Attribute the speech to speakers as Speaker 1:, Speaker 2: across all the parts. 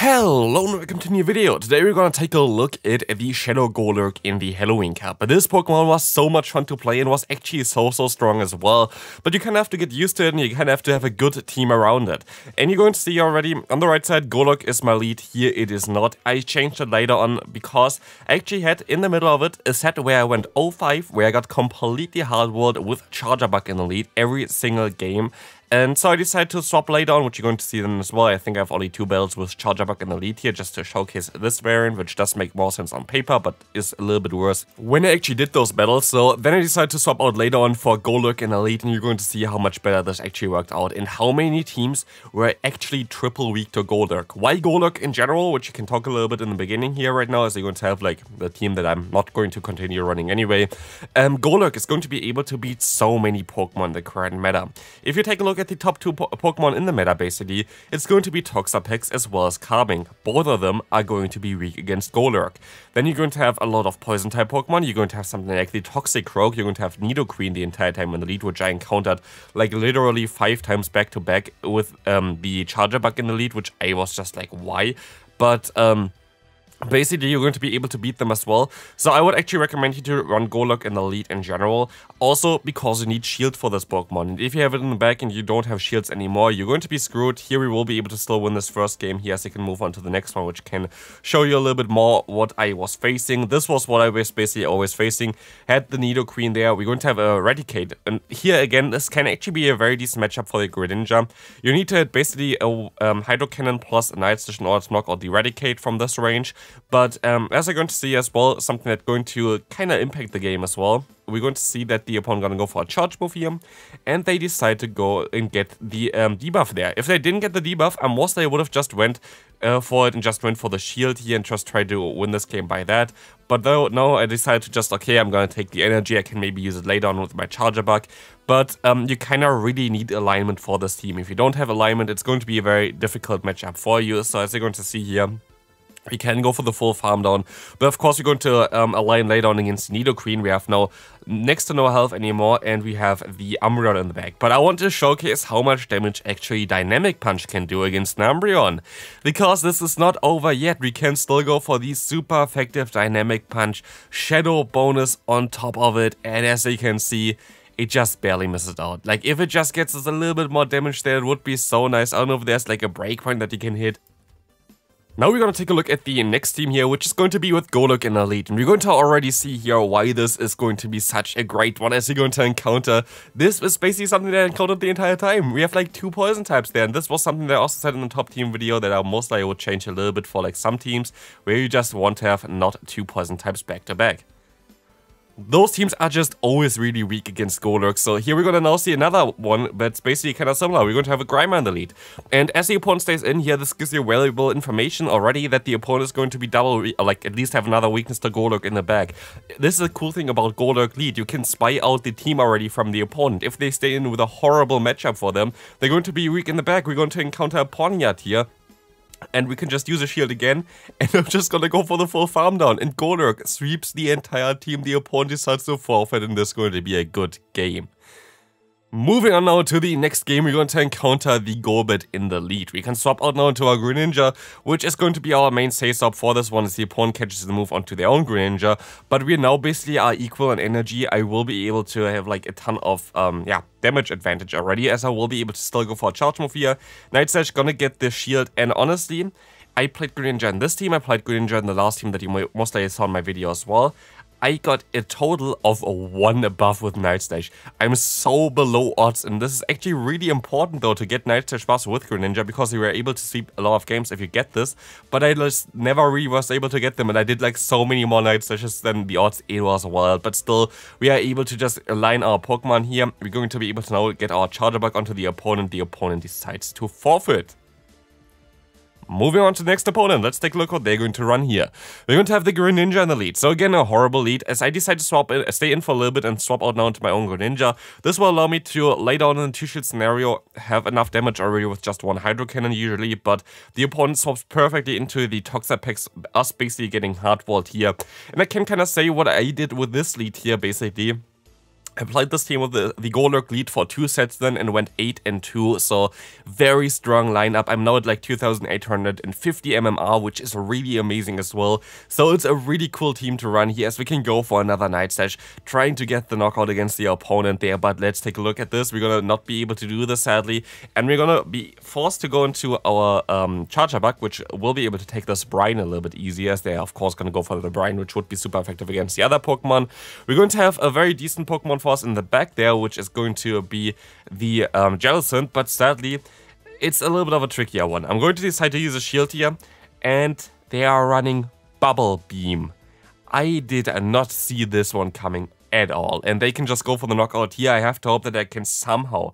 Speaker 1: Hello and welcome to a new video. Today we're gonna take a look at the Shadow Golurk in the Halloween Cup. But this Pokemon was so much fun to play and was actually so strong as well. But you kinda have to get used to it and you kinda have to have a good team around it. And you're going to see already on the right side, Golurk is my lead. Here it is not. I changed it later on because I actually had in the middle of it a set where I went 0-5, where I got completely hardwalled with Charjabug in the lead every single game. And so I decided to swap later on, which you're going to see then as well. I think I have only 2 battles with Charjabug in the lead here, just to showcase this variant, which does make more sense on paper, but is a little bit worse when I actually did those battles. So then I decided to swap out later on for Golurk in the lead, and you're going to see how much better this actually worked out, and how many teams were actually triple weak to Golurk. Why Golurk in general, which you can talk a little bit in the beginning here right now, as you're going to have like the team that I'm not going to continue running anyway. Golurk is going to be able to beat so many Pokemon in the current meta. If you take a look at the top 2 Pokemon in the meta, basically, it's going to be Toxapex as well as Carbink. Both of them are going to be weak against Golurk. Then you're going to have a lot of Poison-type Pokemon. You're going to have something like the Toxicroak. You're going to have Nidoqueen the entire time in the lead, which I encountered like literally 5 times back to back with the Charjabug in the lead, which I was just like, why? But basically, you're going to be able to beat them as well. So I would actually recommend you to run Golurk in the lead in general. Also, because you need shield for this Pokemon. And if you have it in the back and you don't have shields anymore, you're going to be screwed. Here we will be able to still win this first game here, so you can move on to the next one, which can show you a little bit more what I was facing. This was what I was basically always facing. Had the Nidoqueen there. We're going to have a Eradicate. And here again, this can actually be a very decent matchup for the Greninja. You need to hit basically a Hydro Cannon plus a Night Station in order to knock out the Eradicate from this range. But as you're going to see as well, something that's going to kind of impact the game as well. We're going to see that the opponent going to go for a charge move here, and they decide to go and get the debuff there. If they didn't get the debuff, most they would have just went for it and just went for the shield here and just tried to win this game by that. But no, I decided to just, okay, I'm going to take the energy. I can maybe use it later on with my Charjabug. But you kind of really need alignment for this team. If you don't have alignment, it's going to be a very difficult matchup for you. So as you're going to see here, we can go for the full farm down, but of course we're going to align later on against Nidoqueen. We have now next to no health anymore, and we have the Umbreon in the back. But I want to showcase how much damage actually Dynamic Punch can do against Umbreon, because this is not over yet. We can still go for the super effective Dynamic Punch Shadow bonus on top of it, and as you can see, it just barely misses out. Like, if it just gets us a little bit more damage there, it would be so nice. I don't know if there's like a breakpoint that you can hit. Now we're going to take a look at the next team here, which is going to be with Golurk in the lead. And we're going to already see here why this is going to be such a great one, as you're going to encounter. This is basically something that I encountered the entire time. We have like 2 poison types there, and this was something that I also said in the top team video that I most likely would change a little bit for like some teams where you just want to have not 2 poison types back to back. Those teams are just always really weak against Golurk, so here we're gonna now see another one that's basically kind of similar. We're going to have a Grimer in the lead. And as the opponent stays in here, this gives you valuable information already that the opponent is going to be like at least have another weakness to Golurk in the back. This is a cool thing about Golurk lead. You can spy out the team already from the opponent. If they stay in with a horrible matchup for them, they're going to be weak in the back. We're going to encounter a Ponyard here, and we can just use a shield again, and I'm just gonna go for the full farm down. And Golurk sweeps the entire team. The opponent decides to forfeit, and this is going to be a good game. Moving on now to the next game, we're going to encounter the Golbat in the lead. We can swap out now into our Greninja, which is going to be our main save-swap for this one, as the opponent catches the move onto their own Greninja. But we now basically are equal in energy. I will be able to have like a ton of damage advantage already, as I will be able to still go for a charge move here. Night Slash gonna get the shield, and honestly, I played Greninja in this team, I played Greninja in the last team that you most likely saw in my video as well. I got a total of a 1 above with Night Slash. I'm so below odds, and this is actually really important though to get Night Slash buffs with Greninja, because you were able to sweep a lot of games if you get this, but I just never really was able to get them, and I did like so many more Night Slashes than the odds. It was wild, but still, we are able to just align our Pokemon here. We're going to be able to now get our Charjabug onto the opponent. The opponent decides to forfeit. Moving on to the next opponent, let's take a look what they're going to run here. We're going to have the Greninja in the lead. So again, a horrible lead, as I decide to stay in for a little bit and swap out now into my own Greninja. This will allow me to lay down in a 2-shield scenario, have enough damage already with just 1 Hydro Cannon usually, but the opponent swaps perfectly into the Toxapex, us basically getting hardwalled here. And I can kind of say what I did with this lead here, basically. I played this team with the Golurk lead for 2 sets then and went 8-2, so very strong lineup. I'm now at like 2850 MMR, which is really amazing as well. So it's a really cool team to run here as we can go for another Night Slash, trying to get the knockout against the opponent there. But let's take a look at this. We're gonna not be able to do this sadly, and we're gonna be forced to go into our Charjabug, which will be able to take this Brine a little bit easier, as they're of course gonna go for the Brine, which would be super effective against the other Pokemon. We're going to have a very decent Pokemon for us in the back there, which is going to be the Jellicent, but sadly, it's a little bit of a trickier one. I'm going to decide to use a shield here, and they are running Bubble Beam. I did not see this one coming at all, and they can just go for the knockout here. I have to hope that I can somehow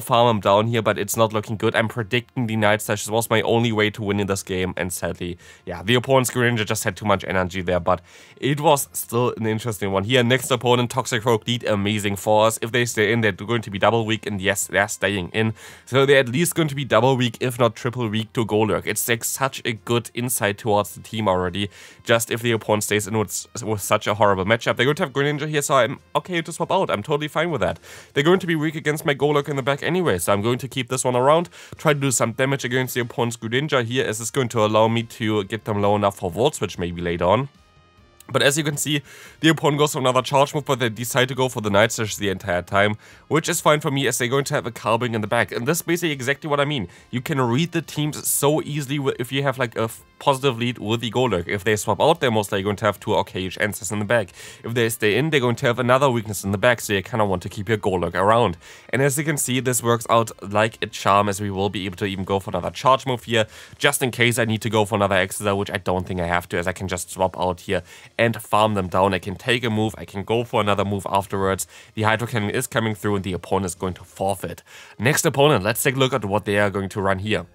Speaker 1: farm them down here, but it's not looking good. I'm predicting the Night Slash was my only way to win in this game, and sadly, yeah, the opponent's Greninja just had too much energy there, but it was still an interesting one. Here, next opponent, Toxicroak, did amazing for us. If they stay in, they're going to be double weak, and yes, they're staying in, so they're at least going to be double weak, if not triple weak to Golurk. It's like such a good insight towards the team already, just if the opponent stays in with such a horrible matchup. They're going to have Greninja here, so I'm okay to swap out. I'm totally fine with that. They're going to be weak against my Golurk in the back anyway, so I'm going to keep this one around, try to do some damage against the opponent's Greninja here, as it's going to allow me to get them low enough for Volt Switch maybe later on. But as you can see, the opponent goes for another charge move, but they decide to go for the Night Slash the entire time, which is fine for me as they're going to have a Carbink in the back. And this is basically exactly what I mean. You can read the teams so easily if you have like a positive lead with the Golurk. If they swap out, they're most likely going to have 2 Archaic answers in the back. If they stay in, they're going to have another weakness in the back, so you kind of want to keep your Golurk around. And as you can see, this works out like a charm, as we will be able to even go for another charge move here, just in case I need to go for another Exeter, which I don't think I have to, as I can just swap out here and farm them down. I can take a move, I can go for another move afterwards. The Hydro Cannon is coming through and the opponent is going to forfeit. Next opponent, let's take a look at what they are going to run here.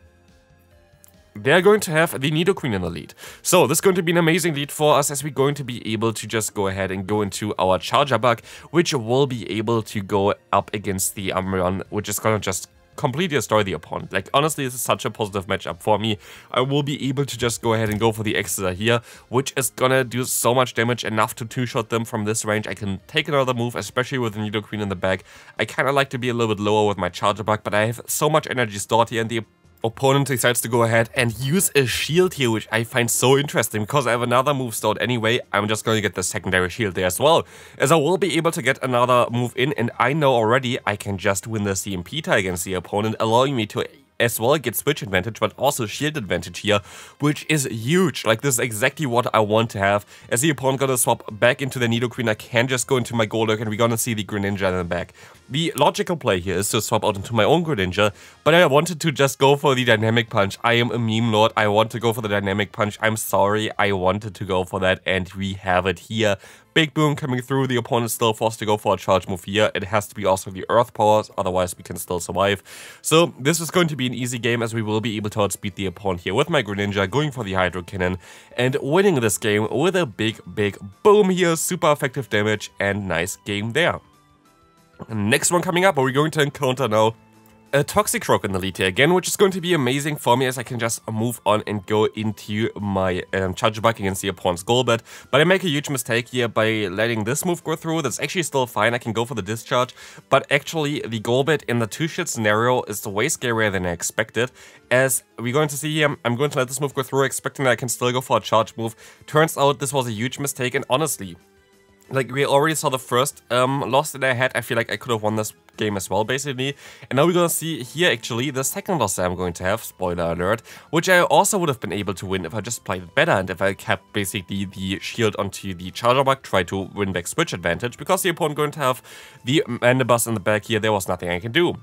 Speaker 1: They're going to have the Nidoqueen in the lead. So this is going to be an amazing lead for us, as we're going to be able to just go ahead and go into our Charjabug, which will be able to go up against the Umbreon, which is going to just completely destroy the opponent. Like, honestly, this is such a positive matchup for me. I will be able to just go ahead and go for the Exeter here, which is gonna do so much damage, enough to two-shot them from this range. I can take another move, especially with the Nidoqueen in the back. I kind of like to be a little bit lower with my Charjabug, but I have so much energy stored here, and the opponent decides to go ahead and use a shield here, which I find so interesting, because I have another move stored anyway. I'm just going to get the secondary shield there as well, as I will be able to get another move in, and I know already I can just win the CMP tie against the opponent, allowing me to as well get switch advantage, but also shield advantage here, which is huge. Like, this is exactly what I want to have. As the opponent gonna swap back into the Nidoqueen, I can just go into my Golurk, and we're gonna see the Greninja in the back. The logical play here is to swap out into my own Greninja, but I wanted to just go for the Dynamic Punch. I am a meme lord, I want to go for the Dynamic Punch. I'm sorry, I wanted to go for that, and we have it here. Big boom coming through, the opponent still forced to go for a charge move here. It has to be also the Earth powers, otherwise we can still survive. So this is going to be an easy game, as we will be able to outspeed the opponent here with my Greninja, going for the Hydro Cannon, and winning this game with a big boom here. Super effective damage, and nice game there. Next one coming up, we're going to encounter now a Toxicroak in the lead here again, which is going to be amazing for me, as I can just move on and go into my Charjabug against the opponent's Golbat. But I make a huge mistake here by letting this move go through. That's actually still fine, I can go for the Discharge, but actually the Golbat in the two-shot scenario is way scarier than I expected. As we're going to see here, I'm going to let this move go through, expecting that I can still go for a charge move. Turns out this was a huge mistake, and honestly, like, we already saw the first loss that I had. I feel like I could have won this game as well, basically. And now we're gonna see here, actually, the second loss that I'm going to have, spoiler alert, which I also would have been able to win if I just played it better, and if I kept basically the shield onto the Charjabug, try to win back switch advantage, because the opponent going to have the Mandibuzz in the back here. There was nothing I can do.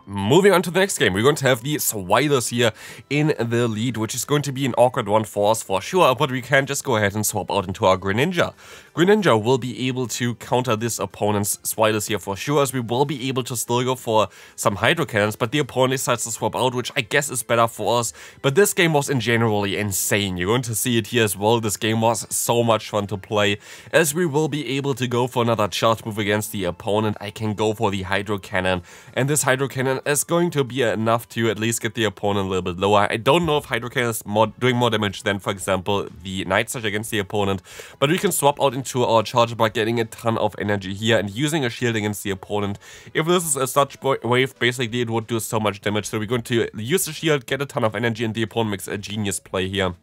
Speaker 1: Moving on to the next game, we're going to have the Zweilous here in the lead, which is going to be an awkward one for us for sure, but we can just go ahead and swap out into our Greninja. Greninja will be able to counter this opponent's Zweilous here for sure, as we will be able to still go for some Hydro Cannons, but the opponent decides to swap out, which I guess is better for us. But this game was in generally insane. You're going to see it here as well. This game was so much fun to play, as we will be able to go for another charge move against the opponent. I can go for the Hydro Cannon, and this Hydro Cannon Cannon is going to be enough to at least get the opponent a little bit lower. I don't know if Hydro Cannon is doing more damage than, for example, the Night Slash against the opponent, but we can swap out into our Charjabug, getting a ton of energy here and using a shield against the opponent. If this is a such wave, basically it would do so much damage, so we're going to use the shield, get a ton of energy, and the opponent makes a genius play here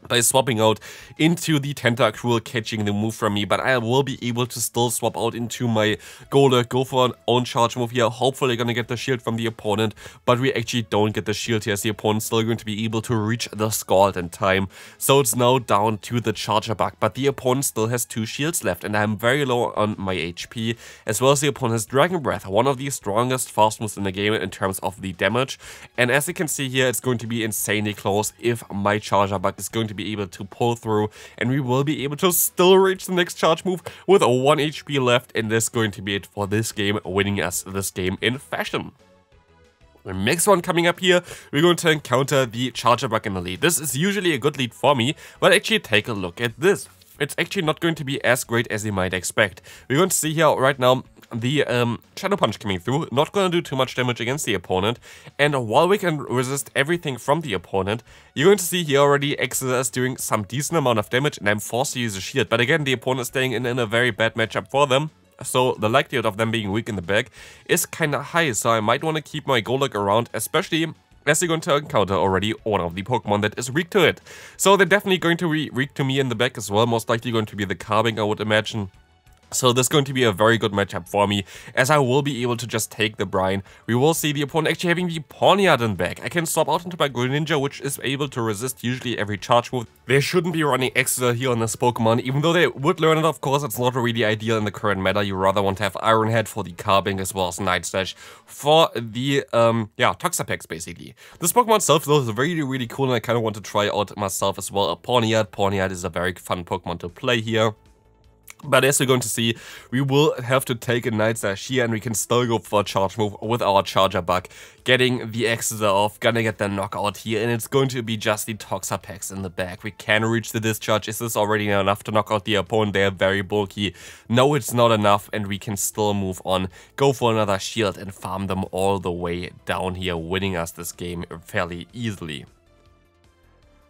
Speaker 1: by swapping out into the Tentacruel, catching the move from me, but I will be able to still swap out into my Golurk, go for an own charge move here, hopefully gonna get the shield from the opponent, but we actually don't get the shield here, as the opponent's still going to be able to reach the Scald in time. So it's now down to the Charjabug, but the opponent still has 2 shields left, and I'm very low on my HP, as well as the opponent has Dragon Breath, one of the strongest fast moves in the game in terms of the damage, and as you can see here, it's going to be insanely close if my Charjabug is going to be able to pull through, and we will be able to still reach the next charge move with 1 HP left, and this is going to be it for this game, winning us this game in fashion. The next one coming up here, we're going to encounter the Charjabug in the lead. This is usually a good lead for me, but actually take a look at this. It's actually not going to be as great as you might expect. We're going to see here right now the Shadow Punch coming through, not going to do too much damage against the opponent, and while we can resist everything from the opponent, you're going to see here already Exeter is doing some decent amount of damage, and I'm forced to use a shield, but again, the opponent is staying in a very bad matchup for them, so the likelihood of them being weak in the back is kinda high, so I might want to keep my Golurk around, especially as you're going to encounter already one of the Pokemon that is weak to it. So they're definitely going to be weak to me in the back as well, most likely going to be the Carbink, I would imagine. So this is going to be a very good matchup for me, as I will be able to just take the Brine. We will see the opponent actually having the Pawniard in back. I can swap out into my Greninja, which is able to resist usually every charge move. They shouldn't be running Exeter here on this Pokemon, even though they would learn it, of course, it's not really ideal in the current meta. You rather want to have Iron Head for the Carbink as well as Night Slash for the, Toxapex, basically. This Pokemon itself, though, is really cool, and I kind of want to try out myself as well. A Pawniard. Pawniard is a very fun Pokemon to play here. But as we're going to see, we will have to take a Night Slash here, and we can still go for a charge move with our Charjabug, getting the Exeter off, gonna get the knockout here, and it's going to be just the Toxapex in the back. We can reach the discharge. Is this already enough to knock out the opponent? They are very bulky. No, it's not enough, and we can still move on, go for another shield, and farm them all the way down here, winning us this game fairly easily.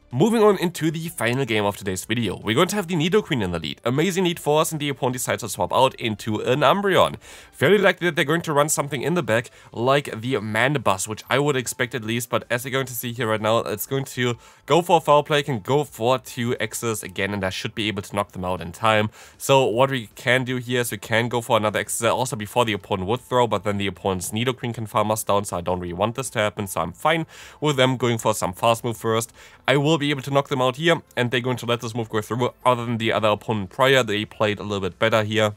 Speaker 1: Moving on into the final game of today's video, we're going to have the Nidoqueen in the lead. Amazing lead for us, and the opponent decides to swap out into an Umbreon. Fairly likely that they're going to run something in the back, like the Mandibuzz, which I would expect at least, but as you're going to see here right now, it's going to go for a Foul Play, can go for 2 X's again, and I should be able to knock them out in time. So what we can do here is we can go for another X also before the opponent would throw, but then the opponent's Nidoqueen can farm us down, so I don't really want this to happen, so I'm fine with them going for some fast move first. I will be able to knock them out here, and they're going to let this move go through. Other than the other opponent prior, they played a little bit better here,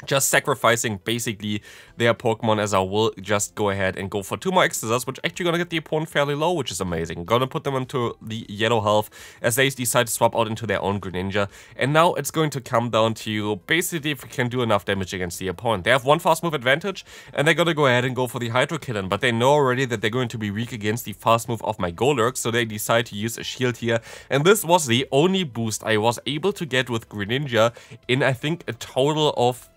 Speaker 1: just sacrificing basically their Pokemon, as I will just go ahead and go for 2 more Exodus, which actually gonna get the opponent fairly low, which is amazing. Gonna put them into the yellow health as they decide to swap out into their own Greninja. And now it's going to come down to basically if we can do enough damage against the opponent. They have 1 fast move advantage, and they're gonna go ahead and go for the Hydro Cannon, but they know already that they're going to be weak against the fast move of my Golurk, so they decide to use a shield here. And this was the only boost I was able to get with Greninja in, I think, a total of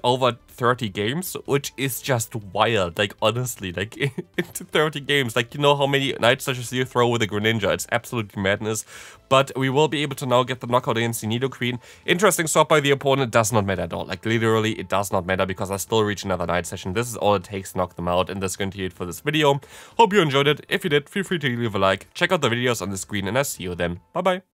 Speaker 1: over 30 games, which is just wild, like, honestly, like, into 30 games, like, you know how many Night Slashes you throw with a Greninja, it's absolute madness, but we will be able to now get the knockout against the Nidoqueen. Interesting swap by the opponent, does not matter at all, like, literally, it does not matter, because I still reach another Night Session. This is all it takes to knock them out, and that's going to be it for this video. Hope you enjoyed it. If you did, feel free to leave a like, check out the videos on the screen, and I'll see you then. Bye bye.